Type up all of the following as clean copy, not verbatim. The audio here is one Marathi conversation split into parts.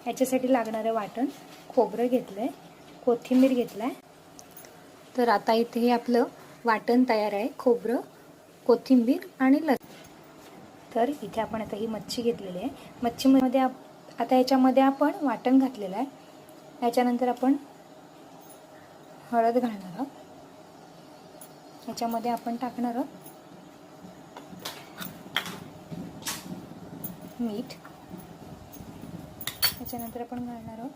ह्याच्यासाठी लागणारं वाटण खोबरं घेतलं आहे, कोथिंबीर घेतला आहे. तर आता इथे हे आपलं वाटण तयार आहे, खोबरं, कोथिंबीर आणि लसूण. तर इथे आपण आता ही मच्छी घेतलेली आहे. मच्छीमध्ये आता याच्यामध्ये आपण वाटण घातलेलं आहे. याच्यानंतर आपण हळद घालणार आहोत. याच्यामध्ये आपण टाकणार आहोत मीठ. याच्यानंतर आपण घालणार आहोत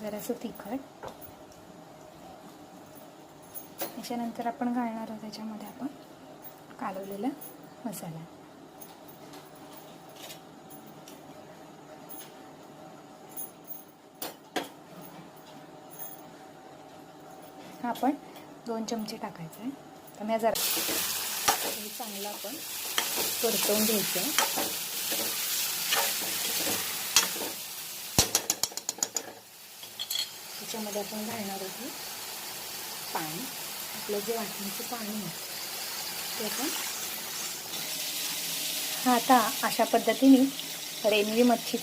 जरासं तिखट. याच्यानंतर आपण घालणार आहोत त्याच्यामध्ये आपण कालवलेला मसाला. हा आपण 2 चमचे टाकायचा आहे. तर मी जरा चांगलं आपण परतवून घ्यायचं आहे. त्याच्यामध्ये आपण घालणार आहोत पाणी. आपलं जे वाटण्याचं पाणी आहे ते आपण आता अशा पद्धतीने रेनवी मच्छी